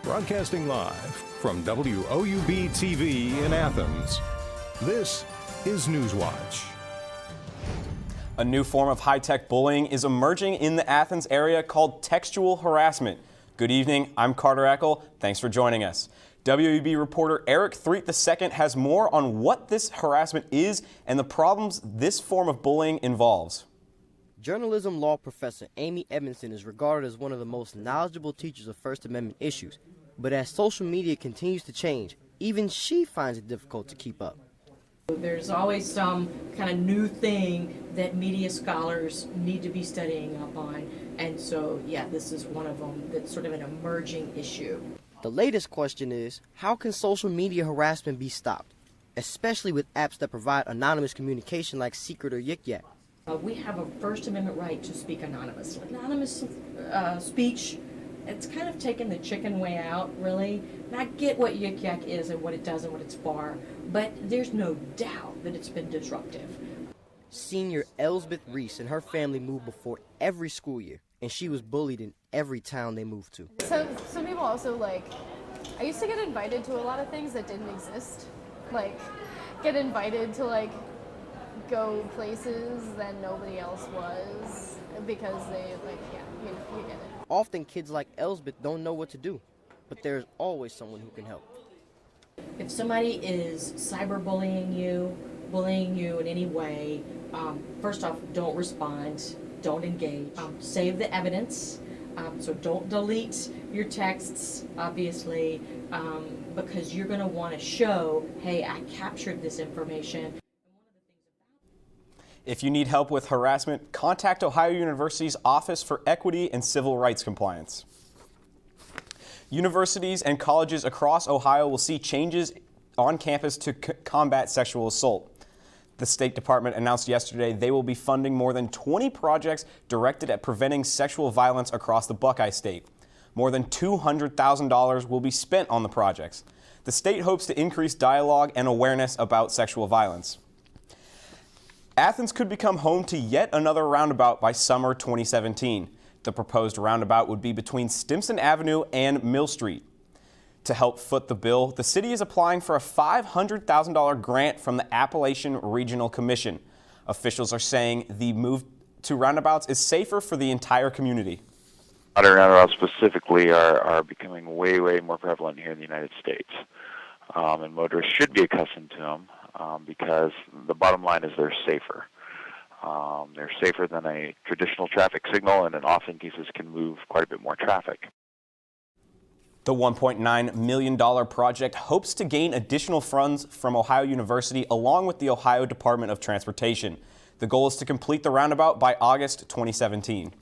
Broadcasting live from WOUB TV in Athens, this is Newswatch. A new form of high-tech bullying is emerging in the Athens area called textual harassment. Good evening, I'm Carter Eckel. Thanks for joining us. WOUB reporter Eric Threet II has more on what this harassment is and the problems this form of bullying involves. Journalism law professor Amy Edmondson is regarded as one of the most knowledgeable teachers of First Amendment issues. But as social media continues to change, even she finds it difficult to keep up. There's always some kind of new thing that media scholars need to be studying up on. And so, yeah, this is one of them that's sort of an emerging issue. The latest question is, how can social media harassment be stopped, especially with apps that provide anonymous communication like Secret or Yik Yak? We have a First Amendment right to speak anonymous. Anonymous speech, it's kind of taken the chicken way out, really. And I get what Yik Yak is and what it does and what it's for, but there's no doubt that it's been disruptive. Senior Elsbeth Reese and her family moved before every school year, and she was bullied in every town they moved to. So some people also, I used to get invited to a lot of things that didn't exist. Get invited to, go places that nobody else was because they, you get it. Often kids like Elsbeth don't know what to do, but there's always someone who can help. If somebody is cyberbullying you in any way, first off, don't respond, don't engage. Save the evidence, so don't delete your texts, obviously, because you're going to want to show, hey, I captured this information. If you need help with harassment, contact Ohio University's Office for Equity and Civil Rights Compliance. Universities and colleges across Ohio will see changes on campus to combat sexual assault. The State Department announced yesterday they will be funding more than 20 projects directed at preventing sexual violence across the Buckeye State. More than $200,000 will be spent on the projects. The state hopes to increase dialogue and awareness about sexual violence. Athens could become home to yet another roundabout by summer 2017. The proposed roundabout would be between Stimson Avenue and Mill Street. To help foot the bill, the city is applying for a $500,000 grant from the Appalachian Regional Commission. Officials are saying the move to roundabouts is safer for the entire community. Modern roundabouts specifically are becoming way more prevalent here in the United States. And motorists should be accustomed to them because the bottom line is they're safer. They're safer than a traditional traffic signal and in often cases can move quite a bit more traffic. The $1.9 million project hopes to gain additional funds from Ohio University along with the Ohio Department of Transportation. The goal is to complete the roundabout by August 2017.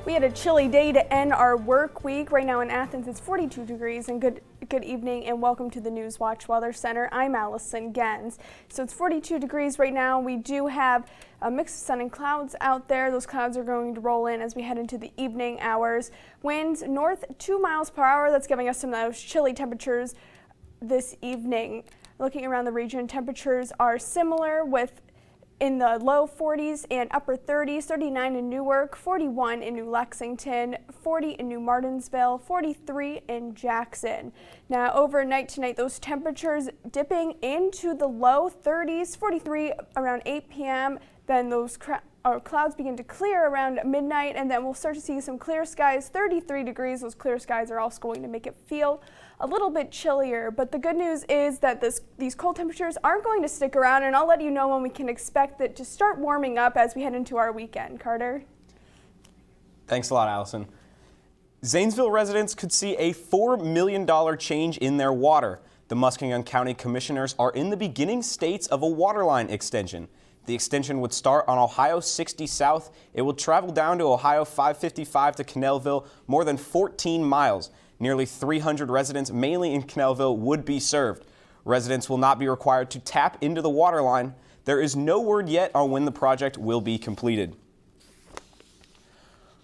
We had a chilly day to end our work week. Right now in Athens, it's 42 degrees, and good evening and welcome to the Newswatch Weather Center. I'm Allison Gens. So it's 42 degrees right now. We do have a mix of sun and clouds out there. Those clouds are going to roll in as we head into the evening hours. Winds north 2 miles per hour. That's giving us some of those chilly temperatures this evening. Looking around the region, temperatures are similar with in the low 40s and upper 30s, 39 in Newark, 41 in New Lexington, 40 in New Martinsville, 43 in Jackson. Now overnight tonight, those temperatures dipping into the low 30s, 43 around 8 p.m. Then those clouds begin to clear around midnight, and then we'll start to see some clear skies, 33 degrees. Those clear skies are also going to make it feel a little bit chillier, but the good news is that these cold temperatures aren't going to stick around, and I'll let you know when we can expect it to start warming up as we head into our weekend. Carter? Thanks a lot, Allison. Zanesville residents could see a $4 million change in their water. The Muskingum County Commissioners are in the beginning states of a water line extension. The extension would start on Ohio 60 South. It will travel down to Ohio 555 to Cannellville, more than 14 miles. Nearly 300 residents, mainly in Cannellville, would be served. Residents will not be required to tap into the water line. There is no word yet on when the project will be completed.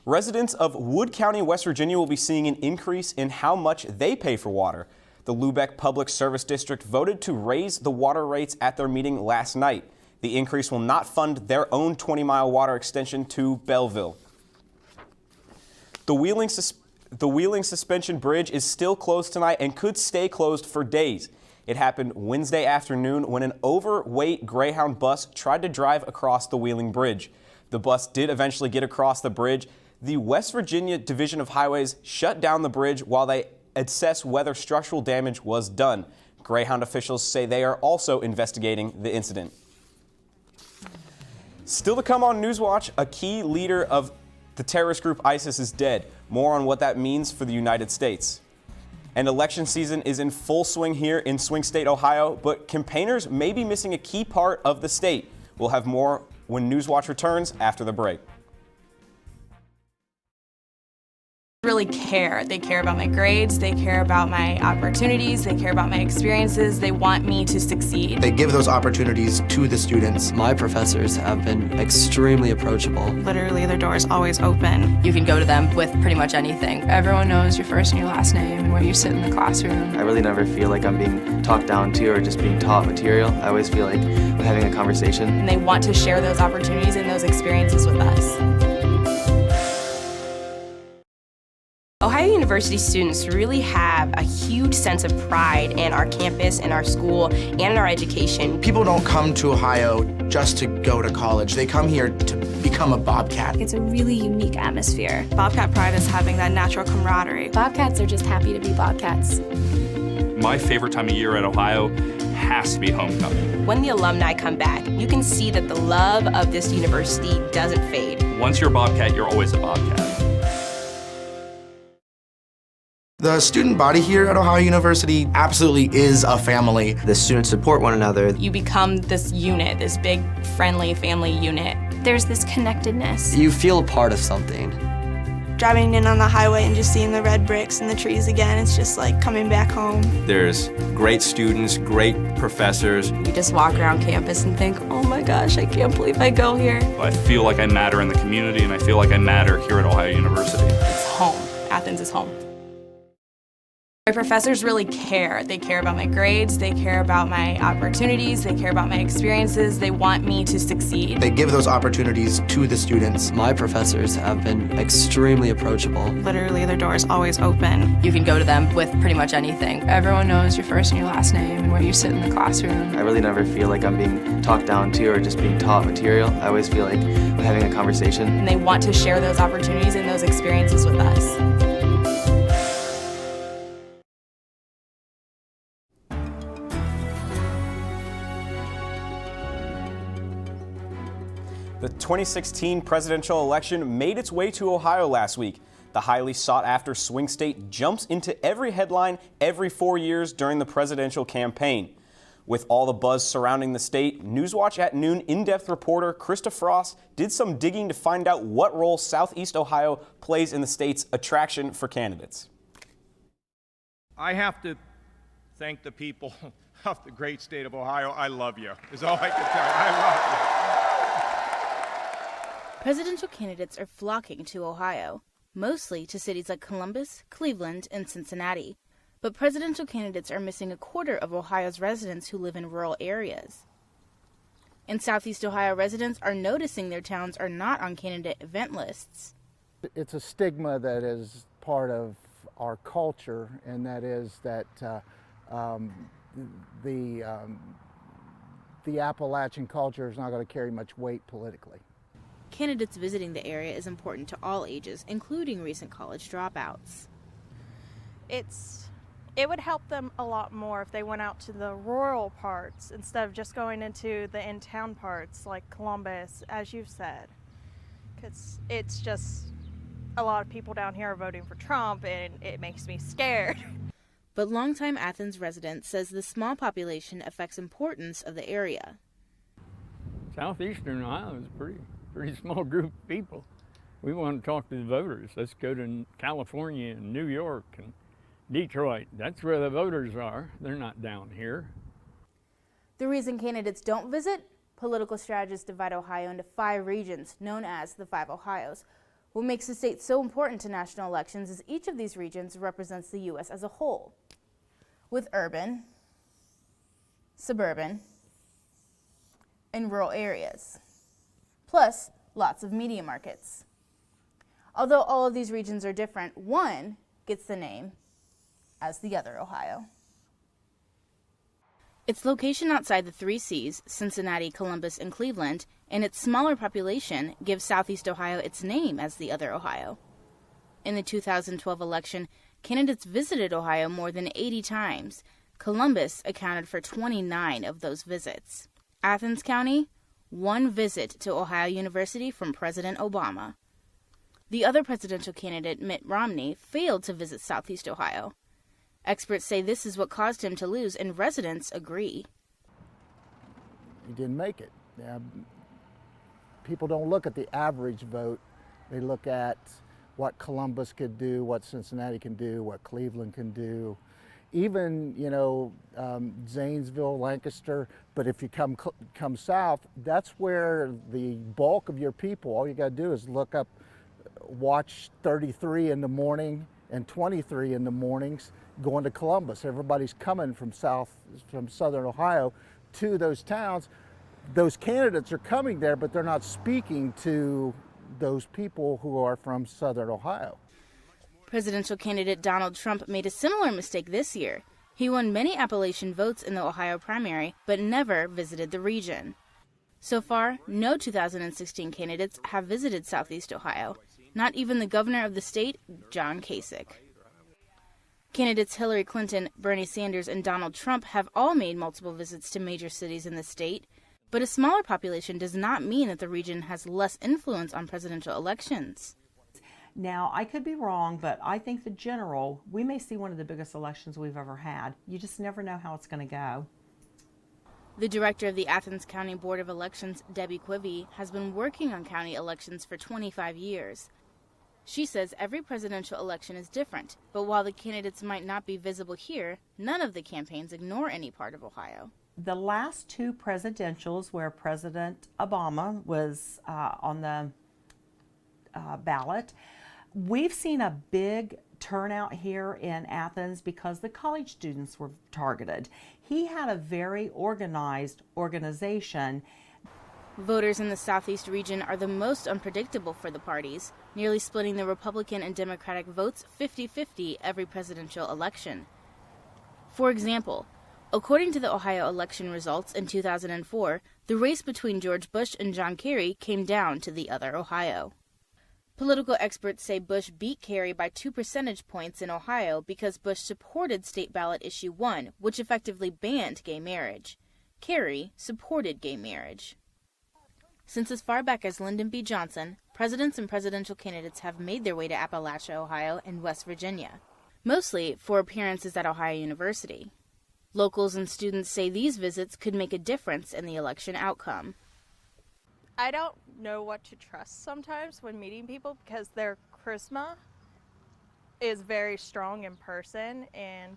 Residents of Wood County, West Virginia will be seeing an increase in how much they pay for water. The Lubeck Public Service District voted to raise the water rates at their meeting last night. The increase will not fund their own 20-mile water extension to Belleville. The Wheeling Suspension Bridge is still closed tonight and could stay closed for days. It happened Wednesday afternoon when an overweight Greyhound bus tried to drive across the Wheeling Bridge. The bus did eventually get across the bridge. The West Virginia Division of Highways shut down the bridge while they assess whether structural damage was done. Greyhound officials say they are also investigating the incident. Still to come on Newswatch, a key leader of the terrorist group ISIS is dead. More on what that means for the United States. And election season is in full swing here in swing state Ohio, but campaigners may be missing a key part of the state. We'll have more when Newswatch returns after the break. Really care. They care about my grades, they care about my opportunities, they care about my experiences, they want me to succeed. They give those opportunities to the students. My professors have been extremely approachable. Literally, their door is always open. You can go to them with pretty much anything. Everyone knows your first and your last name and where you sit in the classroom. I really never feel like I'm being talked down to or just being taught material. I always feel like I'm having a conversation. And they want to share those opportunities and those experiences with us. Ohio University students really have a huge sense of pride in our campus, in our school, and in our education. People don't come to Ohio just to go to college. They come here to become a Bobcat. It's a really unique atmosphere. Bobcat pride is having that natural camaraderie. Bobcats are just happy to be Bobcats. My favorite time of year at Ohio has to be homecoming. When the alumni come back, you can see that the love of this university doesn't fade. Once you're a Bobcat, you're always a Bobcat. The student body here at Ohio University absolutely is a family. The students support one another. You become this unit, this big, friendly family unit. There's this connectedness. You feel a part of something. Driving in on the highway and just seeing the red bricks and the trees again, it's just like coming back home. There's great students, great professors. You just walk around campus and think, oh my gosh, I can't believe I go here. I feel like I matter in the community, and I feel like I matter here at Ohio University. It's home. Athens is home. My professors really care. They care about my grades, they care about my opportunities, they care about my experiences, they want me to succeed. They give those opportunities to the students. My professors have been extremely approachable. Literally, their door is always open. You can go to them with pretty much anything. Everyone knows your first and your last name and where you sit in the classroom. I really never feel like I'm being talked down to or just being taught material. I always feel like I'm having a conversation. And they want to share those opportunities and those experiences with us. The 2016 presidential election made its way to Ohio last week. The highly sought-after swing state jumps into every headline every 4 years during the presidential campaign. With all the buzz surrounding the state, Newswatch at Noon in-depth reporter Krista Frost did some digging to find out what role Southeast Ohio plays in the state's attraction for candidates. I have to thank the people of the great state of Ohio. I love you, is all I can tell you. I love you. Presidential candidates are flocking to Ohio, mostly to cities like Columbus, Cleveland, and Cincinnati. But presidential candidates are missing a quarter of Ohio's residents who live in rural areas. In Southeast Ohio, residents are noticing their towns are not on candidate event lists. It's a stigma that is part of our culture, and that is that the Appalachian culture is not going to carry much weight politically. Candidates visiting the area is important to all ages, including recent college dropouts. It would help them a lot more if they went out to the rural parts instead of just going into the in-town parts like Columbus, as you've said. Because it's just a lot of people down here are voting for Trump, and it makes me scared. But longtime Athens resident says the small population affects importance of the area. Southeastern Ohio is a pretty small group of people. We want to talk to the voters. Let's go to California and New York and Detroit. That's where the voters are. They're not down here. The reason candidates don't visit? Political strategists divide Ohio into 5 regions, known as the 5 Ohios. What makes the state so important to national elections is each of these regions represents the U.S. as a whole, with urban, suburban, in rural areas, plus lots of media markets. Although all of these regions are different, one gets the name as the other Ohio. Its location outside the three C's, Cincinnati, Columbus, and Cleveland, and its smaller population gives Southeast Ohio its name as the other Ohio. In the 2012 election, candidates visited Ohio more than 80 times. Columbus accounted for 29 of those visits. Athens County, 1 visit to Ohio University from President Obama. The other presidential candidate, Mitt Romney, failed to visit Southeast Ohio. Experts say this is what caused him to lose, and residents agree. He didn't make it. People don't look at the average vote. They look at what Columbus could do, what Cincinnati can do, what Cleveland can do. Even, Zanesville, Lancaster, but if you come south, that's where the bulk of your people, all you got to do is look up, watch 33 in the morning and 23 in the mornings going to Columbus. Everybody's coming from southern Ohio to those towns. Those candidates are coming there, but they're not speaking to those people who are from southern Ohio. Presidential candidate Donald Trump made a similar mistake this year. He won many Appalachian votes in the Ohio primary, but never visited the region. So far, no 2016 candidates have visited Southeast Ohio, not even the governor of the state, John Kasich. Candidates Hillary Clinton, Bernie Sanders, and Donald Trump have all made multiple visits to major cities in the state, but a smaller population does not mean that the region has less influence on presidential elections. Now, I could be wrong, but I think the general, we may see one of the biggest elections we've ever had. You just never know how it's going to go. The director of the Athens County Board of Elections, Debbie Quivy, has been working on county elections for 25 years. She says every presidential election is different, but while the candidates might not be visible here, none of the campaigns ignore any part of Ohio. The last 2 presidentials where President Obama was on the ballot, we've seen a big turnout here in Athens because the college students were targeted. He had a very organized organization. Voters in the Southeast region are the most unpredictable for the parties, nearly splitting the Republican and Democratic votes 50-50 every presidential election. For example, according to the Ohio election results in 2004, the race between George Bush and John Kerry came down to the other Ohio. Political experts say Bush beat Kerry by 2 percentage points in Ohio because Bush supported State Ballot Issue 1, which effectively banned gay marriage. Kerry supported gay marriage. Since as far back as Lyndon B. Johnson, presidents and presidential candidates have made their way to Appalachia, Ohio, and West Virginia, mostly for appearances at Ohio University. Locals and students say these visits could make a difference in the election outcome. I don't know what to trust sometimes when meeting people because their charisma is very strong in person, and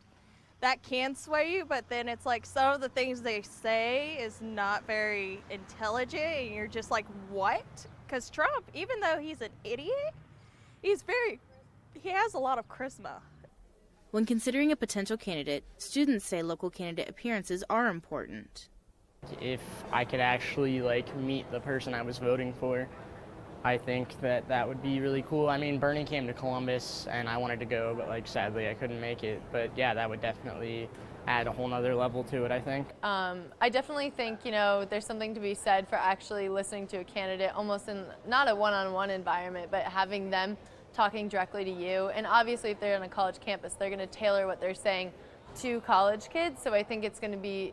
that can sway you, but then it's like some of the things they say is not very intelligent, and you're just like, what? Because Trump, even though he's an idiot, he has a lot of charisma. When considering a potential candidate, students say local candidate appearances are important. If I could actually meet the person I was voting for, I think that would be really cool. I mean, Bernie came to Columbus and I wanted to go, but sadly I couldn't make it. But yeah, that would definitely add a whole nother level to it, I think. I definitely think, there's something to be said for actually listening to a candidate almost in not a one-on-one environment, but having them talking directly to you. And obviously if they're on a college campus, they're going to tailor what they're saying to college kids. So I think it's going to be,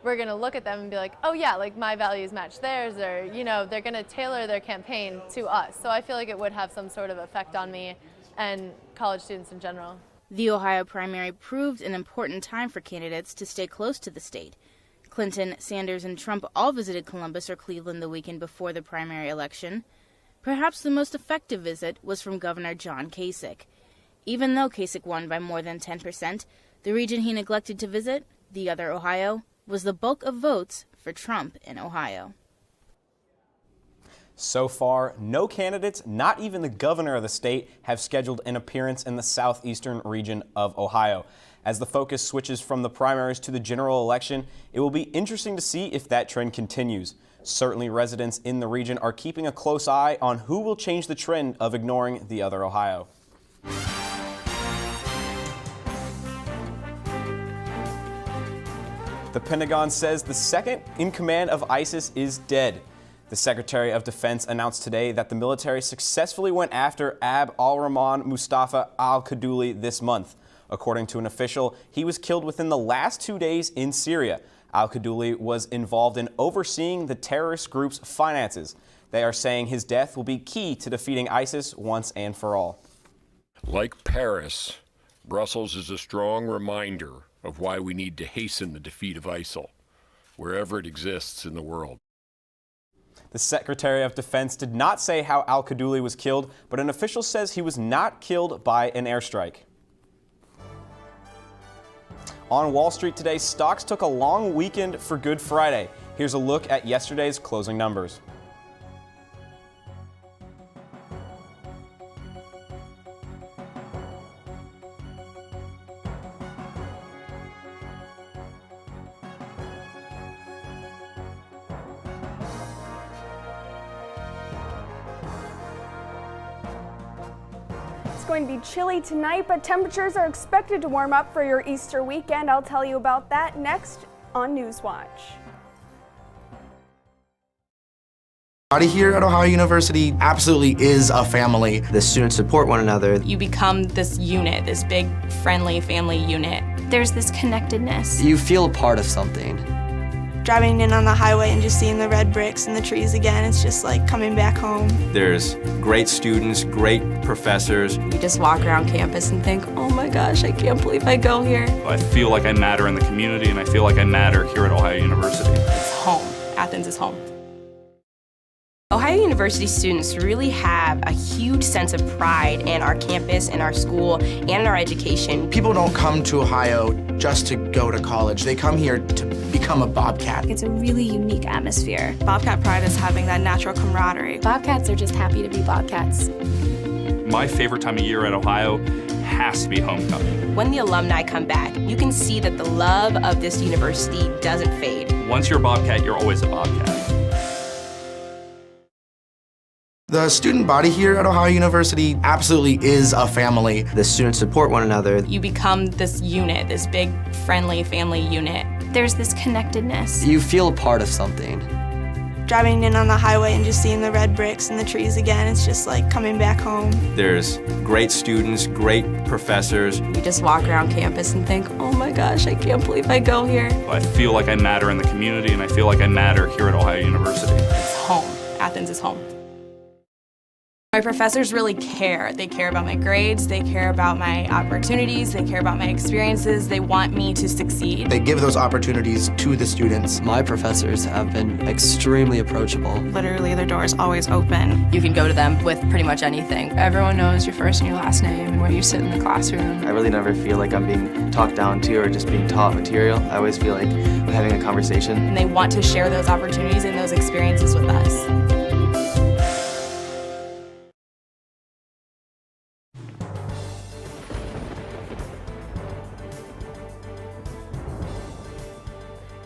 we're going to look at them and be like, oh yeah, my values match theirs, or, they're going to tailor their campaign to us. So I feel like it would have some sort of effect on me and college students in general. The Ohio primary proved an important time for candidates to stay close to the state. Clinton, Sanders, and Trump all visited Columbus or Cleveland the weekend before the primary election. Perhaps the most effective visit was from Governor John Kasich. Even though Kasich won by more than 10%, the region he neglected to visit, the other Ohio, was the bulk of votes for Trump in Ohio. So far, no candidates, not even the governor of the state, have scheduled an appearance in the southeastern region of Ohio. As the focus switches from the primaries to the general election, it will be interesting to see if that trend continues. Certainly, residents in the region are keeping a close eye on who will change the trend of ignoring the other Ohio. The Pentagon says the second in command of ISIS is dead. The Secretary of Defense announced today that the military successfully went after Abd al-Rahman Mustafa al-Kaddouli this month. According to an official, he was killed within the last 2 days in Syria. Al-Kaddouli was involved in overseeing the terrorist group's finances. They are saying his death will be key to defeating ISIS once and for all. Like Paris, Brussels is a strong reminder of why we need to hasten the defeat of ISIL, wherever it exists in the world. The Secretary of Defense did not say how al-Kaddouli was killed, but an official says he was not killed by an airstrike. On Wall Street today, stocks took a long weekend for Good Friday. Here's a look at yesterday's closing numbers. Going to be chilly tonight, but temperatures are expected to warm up for your Easter weekend. I'll tell you about that next on Newswatch. Everybody here at Ohio University absolutely is a family. The students support one another. You become this unit, this big, friendly family unit. There's this connectedness. You feel a part of something. Driving in on the highway and just seeing the red bricks and the trees again, it's just like coming back home. There's great students, great professors. You just walk around campus and think, oh my gosh, I can't believe I go here. I feel like I matter in the community, and I feel like I matter here at Ohio University. It's home. Athens is home. Ohio University students really have a huge sense of pride in our campus, in our school, and in our education. People don't come to Ohio just to go to college. They come here to become a Bobcat. It's a really unique atmosphere. Bobcat pride is having that natural camaraderie. Bobcats are just happy to be Bobcats. My favorite time of year at Ohio has to be homecoming. When the alumni come back, you can see that the love of this university doesn't fade. Once you're a Bobcat, you're always a Bobcat. The student body here at Ohio University absolutely is a family. The students support one another. You become this unit, this big, friendly family unit. There's this connectedness. You feel a part of something. Driving in on the highway and just seeing the red bricks and the trees again, it's just like coming back home. There's great students, great professors. You just walk around campus and think, oh my gosh, I can't believe I go here. I feel like I matter in the community, and I feel like I matter here at Ohio University. It's home. Athens is home. My professors really care. They care about my grades, they care about my opportunities, they care about my experiences, they want me to succeed. They give those opportunities to the students. My professors have been extremely approachable. Literally, their door is always open. You can go to them with pretty much anything. Everyone knows your first and your last name and where you sit in the classroom. I really never feel like I'm being talked down to or just being taught material. I always feel like I'm having a conversation. And they want to share those opportunities and those experiences with us.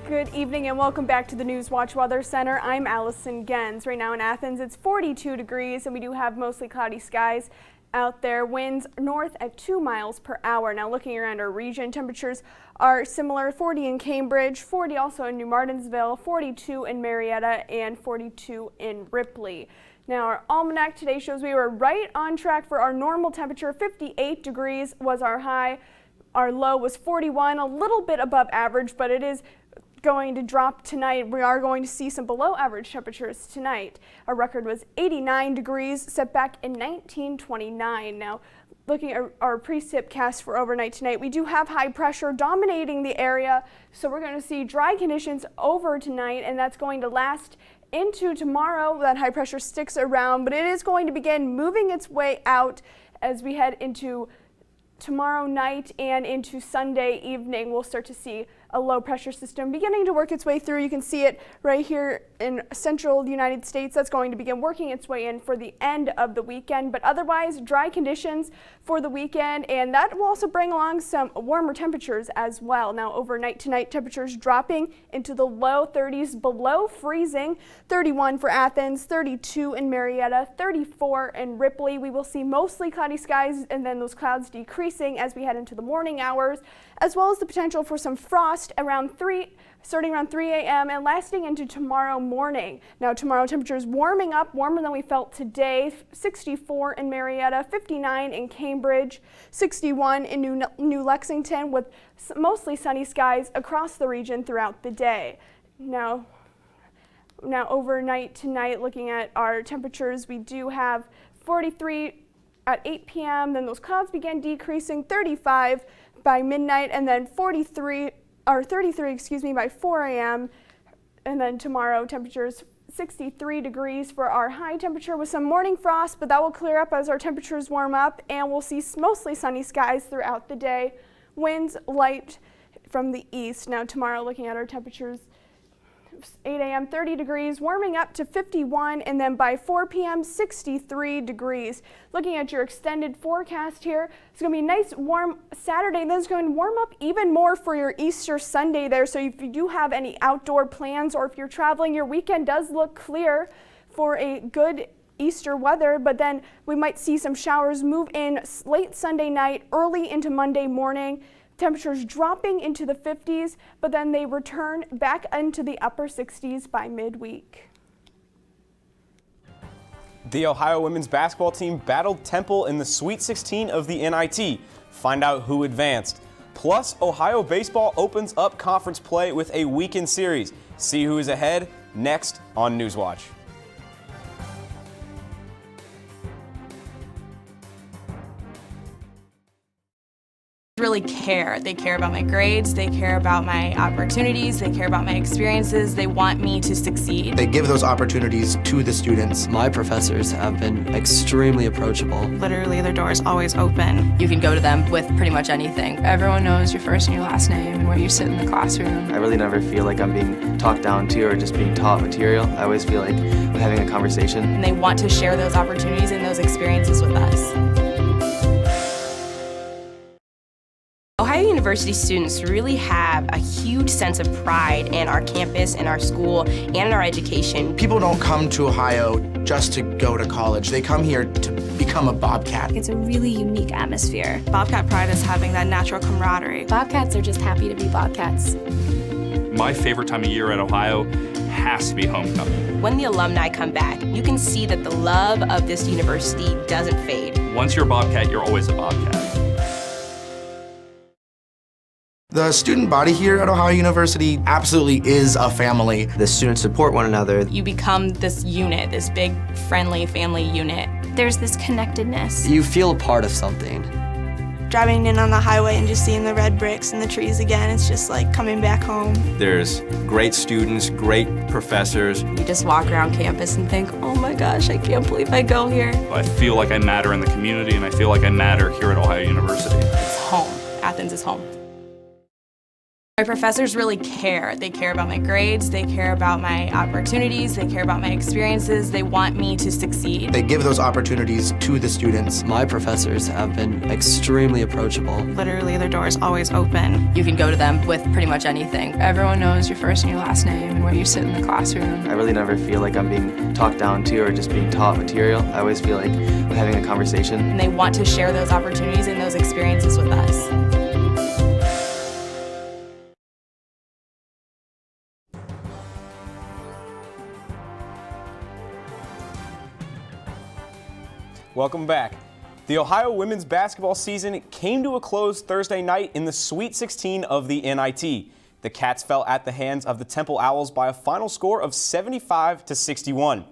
Good evening and welcome back to the Newswatch Weather Center. I'm Allison Gens. Right now in Athens, it's 42 degrees and we do have mostly cloudy skies out there. Winds north at 2 miles per hour. Now looking around our region, temperatures are similar. 40 in Cambridge, 40 also in New Martinsville, 42 in Marietta, and 42 in Ripley. Now our almanac today shows we were right on track for our normal temperature. 58 degrees was our high. Our low was 41, a little bit above average, but it is going to drop tonight. We are going to see some below average temperatures tonight. Our record was 89 degrees set back in 1929. Now looking at our precipcast for overnight tonight, we do have high pressure dominating the area, so we're going to see dry conditions over tonight, and that's going to last into tomorrow. That high pressure sticks around, but it is going to begin moving its way out as we head into tomorrow night and into Sunday evening. We'll start to see a low pressure system beginning to work its way through. You can see it right here in central United States. That's going to begin working its way in for the end of the weekend, but otherwise dry conditions for the weekend, and that will also bring along some warmer temperatures as well. Now overnight tonight, temperatures dropping into the low 30s, below freezing. 31 for Athens, 32 in Marietta, 34 in Ripley. We will see mostly cloudy skies and then those clouds decreasing as we head into the morning hours, as well as the potential for some frost starting around 3 a.m. and lasting into tomorrow morning. Now tomorrow temperatures warming up, warmer than we felt today. 64 in Marietta, 59 in Cambridge, 61 in New Lexington, with mostly sunny skies across the region throughout the day. Now overnight tonight, looking at our temperatures, we do have 43 at 8 p.m. Then those clouds began decreasing, 35 by midnight, and then 33 by 4 a.m. And then tomorrow temperatures 63 degrees for our high temperature with some morning frost, but that will clear up as our temperatures warm up, and we'll see mostly sunny skies throughout the day. Winds light from the east. Now tomorrow, looking at our temperatures, 8 a.m. 30 degrees, warming up to 51, and then by 4 p.m. 63 degrees. Looking at your extended forecast here, it's going to be a nice warm Saturday, then it's going to warm up even more for your Easter Sunday there. So if you do have any outdoor plans or if you're traveling, your weekend does look clear for a good Easter weather, but then we might see some showers move in late Sunday night, early into Monday morning. Temperatures dropping into the 50s, but then they return back into the upper 60s by midweek. The Ohio women's basketball team battled Temple in the Sweet 16 of the NIT. Find out who advanced. Plus, Ohio baseball opens up conference play with a weekend series. See who is ahead next on Newswatch. Really care. They care about my grades, they care about my opportunities, they care about my experiences, they want me to succeed. They give those opportunities to the students. My professors have been extremely approachable. Literally, their door is always open. You can go to them with pretty much anything. Everyone knows your first and your last name and where you sit in the classroom. I really never feel like I'm being talked down to or just being taught material. I always feel like I'm having a conversation. And they want to share those opportunities and those experiences with us. Ohio University students really have a huge sense of pride in our campus, in our school, and in our education. People don't come to Ohio just to go to college. They come here to become a Bobcat. It's a really unique atmosphere. Bobcat pride is having that natural camaraderie. Bobcats are just happy to be Bobcats. My favorite time of year at Ohio has to be homecoming. When the alumni come back, you can see that the love of this university doesn't fade. Once you're a Bobcat, you're always a Bobcat. The student body here at Ohio University absolutely is a family. The students support one another. You become this unit, this big, friendly family unit. There's this connectedness. You feel a part of something. Driving in on the highway and just seeing the red bricks and the trees again, it's just like coming back home. There's great students, great professors. You just walk around campus and think, oh my gosh, I can't believe I go here. I feel like I matter in the community, and I feel like I matter here at Ohio University. It's home. Athens is home. My professors really care. They care about my grades, they care about my opportunities, they care about my experiences, they want me to succeed. They give those opportunities to the students. My professors have been extremely approachable. Literally, their door is always open. You can go to them with pretty much anything. Everyone knows your first and your last name and where you sit in the classroom. I really never feel like I'm being talked down to or just being taught material. I always feel like I'm having a conversation. And they want to share those opportunities and those experiences with us. Welcome back. The Ohio women's basketball season came to a close Thursday night in the Sweet 16 of the NIT. The Cats fell at the hands of the Temple Owls by a final score of 75-61.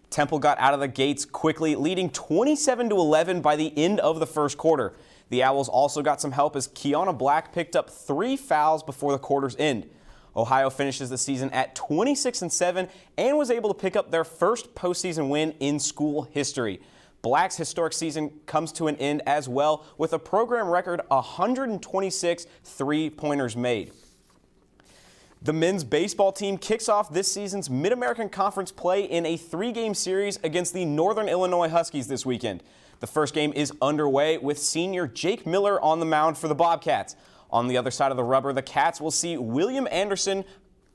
Temple got out of the gates quickly, leading 27-11 by the end of the first quarter. The Owls also got some help as Kiana Black picked up 3 fouls before the quarter's end. Ohio finishes the season at 26-7 and was able to pick up their first postseason win in school history. Black's historic season comes to an end as well with a program record 126 three-pointers made. The men's baseball team kicks off this season's Mid-American Conference play in a 3-game series against the Northern Illinois Huskies this weekend. The first game is underway with senior Jake Miller on the mound for the Bobcats. On the other side of the rubber, the Cats will see William Anderson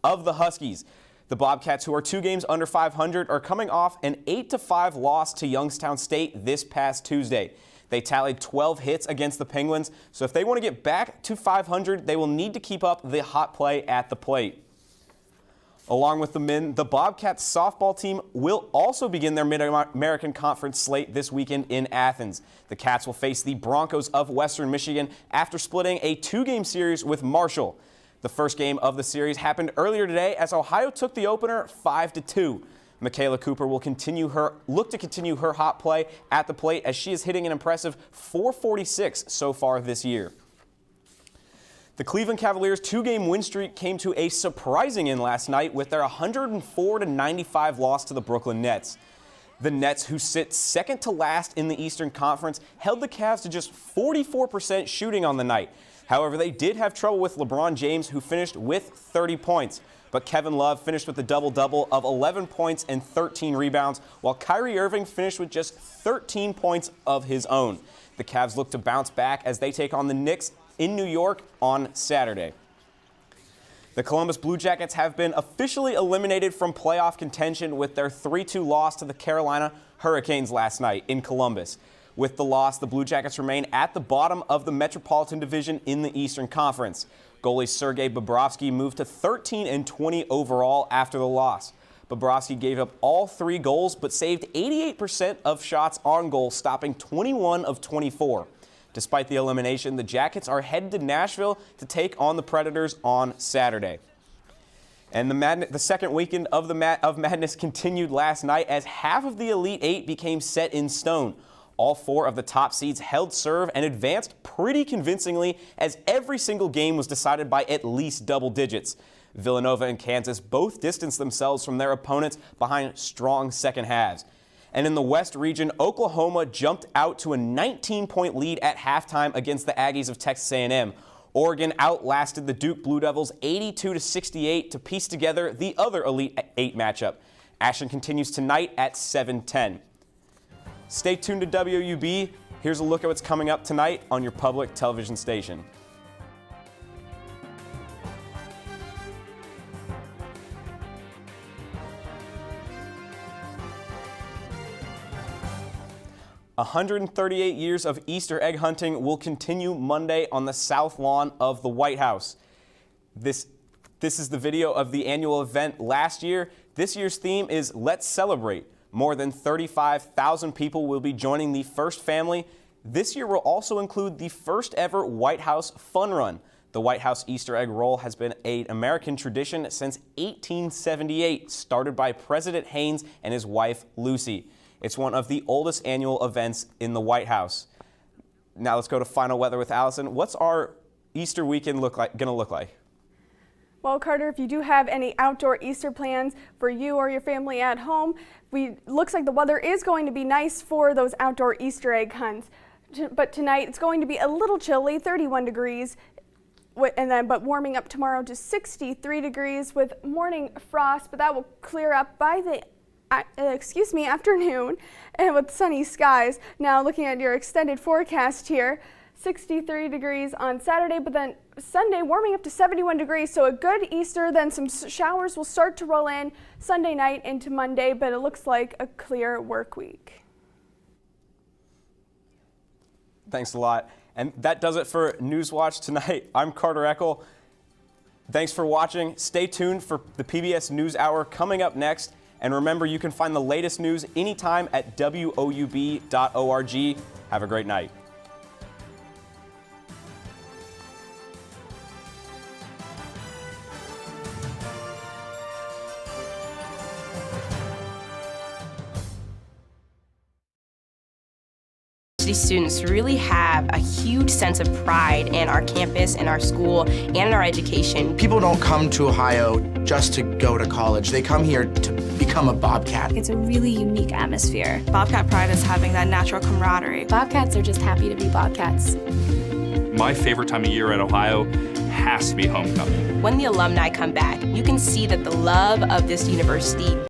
of the Huskies. The Bobcats, who are 2 games under 500, are coming off an 8-5 loss to Youngstown State this past Tuesday. They tallied 12 hits against the Penguins, so if they want to get back to 500, they will need to keep up the hot play at the plate. Along with the men, the Bobcats softball team will also begin their Mid-American Conference slate this weekend in Athens. The Cats will face the Broncos of Western Michigan after splitting a 2-game series with Marshall. The first game of the series happened earlier today as Ohio took the opener 5-2. Michaela Cooper will look to continue her hot play at the plate as she is hitting an impressive .446 so far this year. The Cleveland Cavaliers' 2-game win streak came to a surprising end last night with their 104-95 loss to the Brooklyn Nets. The Nets, who sit second to last in the Eastern Conference, held the Cavs to just 44% shooting on the night. However, they did have trouble with LeBron James, who finished with 30 points. But Kevin Love finished with a double-double of 11 points and 13 rebounds, while Kyrie Irving finished with just 13 points of his own. The Cavs look to bounce back as they take on the Knicks in New York on Saturday. The Columbus Blue Jackets have been officially eliminated from playoff contention with their 3-2 loss to the Carolina Hurricanes last night in Columbus. With the loss, the Blue Jackets remain at the bottom of the Metropolitan Division in the Eastern Conference. Goalie Sergei Bobrovsky moved to 13-20 overall after the loss. Bobrovsky gave up all 3 goals but saved 88% of shots on goal, stopping 21 of 24. Despite the elimination, the Jackets are headed to Nashville to take on the Predators on Saturday. And the second weekend of Madness continued last night as half of the Elite 8 became set in stone. All 4 of the top seeds held serve and advanced pretty convincingly as every single game was decided by at least double digits. Villanova and Kansas both distanced themselves from their opponents behind strong second halves. And in the West region, Oklahoma jumped out to a 19-point lead at halftime against the Aggies of Texas A&M. Oregon outlasted the Duke Blue Devils 82-68 to piece together the other Elite 8 matchup. Action continues tonight at 7:10. Stay tuned to WOUB. Here's a look at what's coming up tonight on your public television station. "138 years of Easter egg hunting will continue Monday on the south lawn of the White House." This is the video of the annual event last year. This year's theme is Let's Celebrate. More than 35,000 people will be joining the First Family. This year will also include the first ever White House Fun Run. The White House Easter egg roll has been an American tradition since 1878, started by President Haynes and his wife, Lucy. It's one of the oldest annual events in the White House. Now let's go to final weather with Allison. What's our Easter weekend going to look like? Well, Carter, if you do have any outdoor Easter plans for you or your family at home, looks like the weather is going to be nice for those outdoor Easter egg hunts. But tonight it's going to be a little chilly, 31 degrees, but warming up tomorrow to 63 degrees with morning frost, but that will clear up by the afternoon and with sunny skies. Now looking at your extended forecast here, 63 degrees on Saturday, but then Sunday warming up to 71 degrees, so a good Easter. Then some showers will start to roll in Sunday night into Monday, but it looks like a clear work week. Thanks a lot. And that does it for Newswatch tonight. I'm Carter Eckel. Thanks for watching. Stay tuned for the PBS NewsHour coming up next. And remember, you can find the latest news anytime at WOUB.org. Have a great night. Students really have a huge sense of pride in our campus, in our school, and in our education. People don't come to Ohio just to go to college. They come here to become a Bobcat. It's a really unique atmosphere. Bobcat pride is having that natural camaraderie. Bobcats are just happy to be Bobcats. My favorite time of year at Ohio has to be homecoming. When the alumni come back, you can see that the love of this university